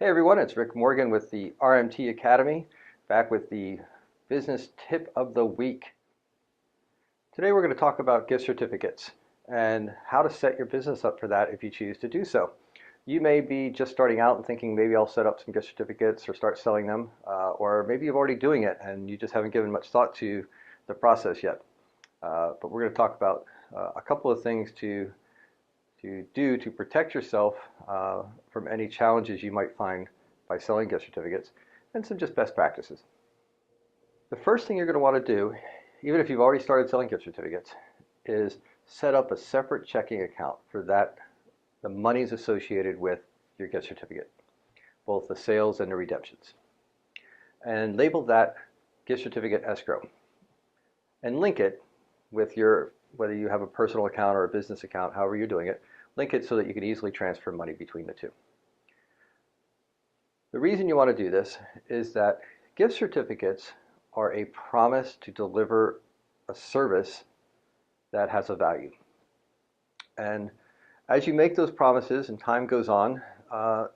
Hey everyone, it's Rick Morgan with the RMT Academy, back with the business tip of the week. Today we're going to talk about gift certificates and how to set your business up for that if you choose to do so. You may be just starting out and thinking maybe I'll set up some gift certificates or start selling them, or maybe you're already doing it and you just haven't given much thought to the process yet. But we're going to talk about a couple of things to do to protect yourself from any challenges you might find by selling gift certificates, and some just best practices. The first thing you're going to want to do, even if you've already started selling gift certificates, is set up a separate checking account for the monies associated with your gift certificate, both the sales and the redemptions. And label that gift certificate escrow. And link it with whether you have a personal account or a business account, however you're doing it, link it so that you can easily transfer money between the two. The reason you want to do this is that gift certificates are a promise to deliver a service that has a value. And as you make those promises and time goes on,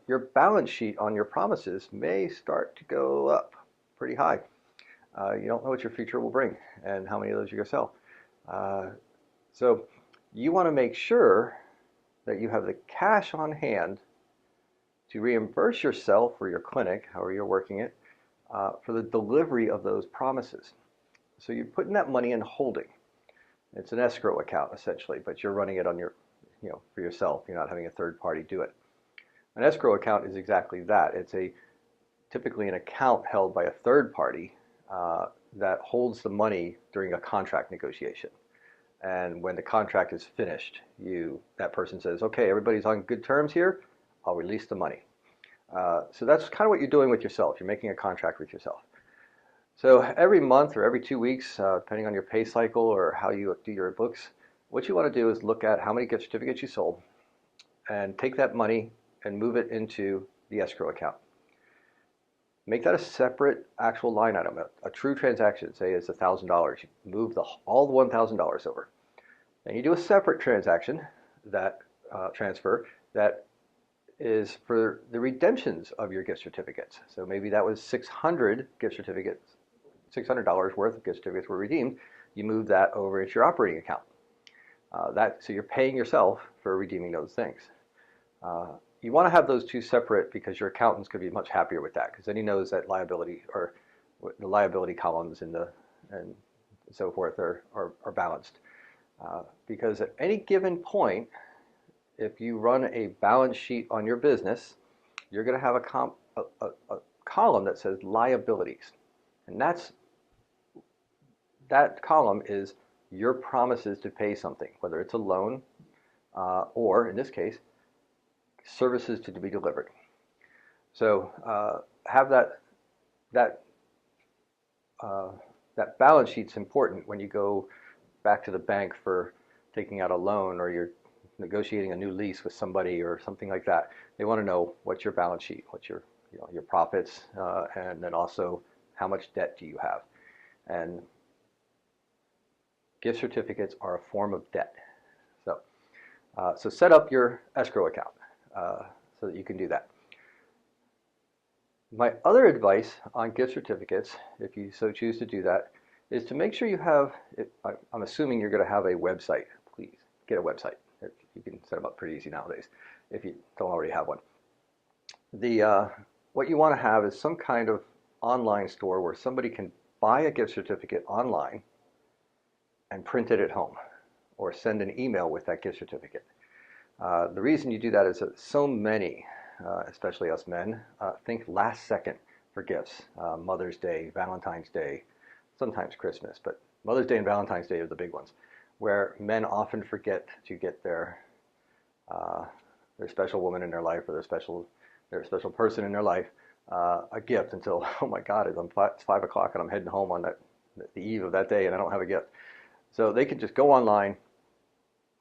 your balance sheet on your promises may start to go up pretty high. You don't know what your future will bring and how many of those you're going to sell. So you want to make sure that you have the cash on hand to reimburse yourself or your clinic, however you're working it, for the delivery of those promises. So you're putting that money in holding. It's an escrow account essentially, but you're running it on for yourself. You're not having a third party do it. An escrow account is exactly that. It's typically an account held by a third party that holds the money during a contract negotiation. And when the contract is finished, that person says, okay, everybody's on good terms here, I'll release the money. So that's kind of what you're doing with yourself. You're making a contract with yourself. So every month or every 2 weeks, depending on your pay cycle or how you do your books, what you want to do is look at how many gift certificates you sold and take that money and move it into the escrow account. Make that a separate actual line item. A true transaction, say, is $1,000. You move all the $1,000 over. Then you do a separate transaction, transfer, that is for the redemptions of your gift certificates. So maybe that was $600 worth of gift certificates were redeemed. You move that over into your operating account. So you're paying yourself for redeeming those things. You want to have those two separate because your accountant's going to be much happier with that, because then he knows that liability or the liability columns and so forth are balanced. Because at any given point, if you run a balance sheet on your business, you're going to have a column that says liabilities, and that column is your promises to pay something, whether it's a loan or, in this case, services to be delivered. So have that balance sheet's important when you go back to the bank for taking out a loan, or you're negotiating a new lease with somebody or something like that. They want to know what's your balance sheet, what's your profits, and then also how much debt do you have. And gift certificates are a form of debt. So set up your escrow account so that you can do that. My other advice on gift certificates, if you so choose to do that, is to make sure you have, I'm assuming you're going to have a website. Please get a website. You can set them up pretty easy nowadays if you don't already have one. What you want to have is some kind of online store where somebody can buy a gift certificate online and print it at home, or send an email with that gift certificate. The reason you do that is that so many, especially us men, think last second for gifts. Mother's Day, Valentine's Day, sometimes Christmas, but Mother's Day and Valentine's Day are the big ones, where men often forget to get their special woman in their life, or their special person in their life a gift until, oh my God, it's 5 o'clock and I'm heading home on the eve of that day and I don't have a gift. So they can just go online,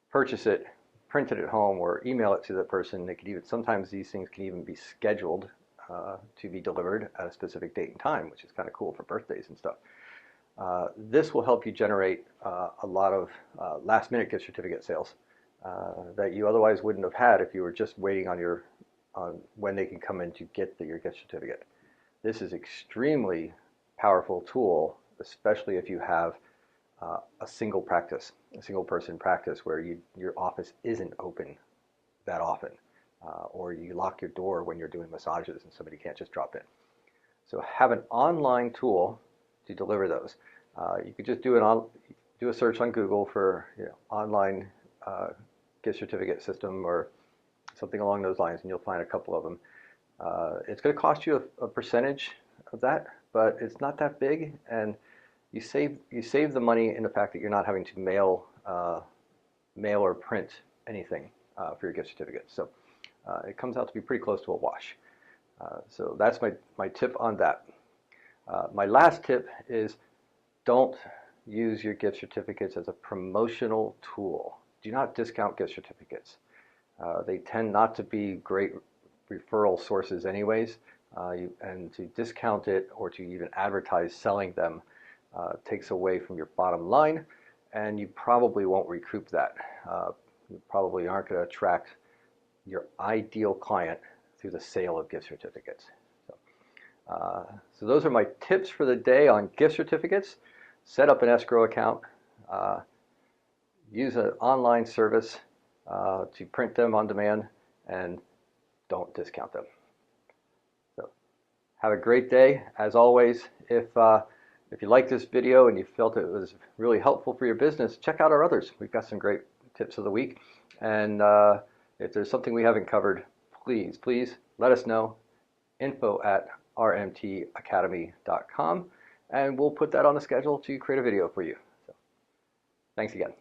purchase it, print it at home, or email it to the person. They could sometimes these things can even be scheduled to be delivered at a specific date and time, which is kind of cool for birthdays and stuff. This will help you generate a lot of last-minute gift certificate sales that you otherwise wouldn't have had if you were just waiting on on when they can come in to get your gift certificate. This is extremely powerful tool, especially if you have a single practice, a single person practice where your office isn't open that often, or you lock your door when you're doing massages and somebody can't just drop in. So have an online tool to deliver those. You could just do a search on Google for online gift certificate system or something along those lines, and you'll find a couple of them. It's going to cost you a percentage of that, but it's not that big, and you save the money in the fact that you're not having to mail or print anything for your gift certificate. So it comes out to be pretty close to a wash. So that's my tip on that. My last tip is don't use your gift certificates as a promotional tool. Do not discount gift certificates. They tend not to be great referral sources anyways, and to discount it or to even advertise selling them takes away from your bottom line, and you probably won't recoup that. You probably aren't going to attract your ideal client through the sale of gift certificates. So those are my tips for the day on gift certificates. Set up an escrow account, use an online service to print them on demand, and don't discount them. So have a great day. As always, if you like this video and you felt it was really helpful for your business, check out our others. We've got some great tips of the week. And if there's something we haven't covered, please let us know. info@rmtacademy.com, and we'll put that on the schedule to create a video for you. So, thanks again.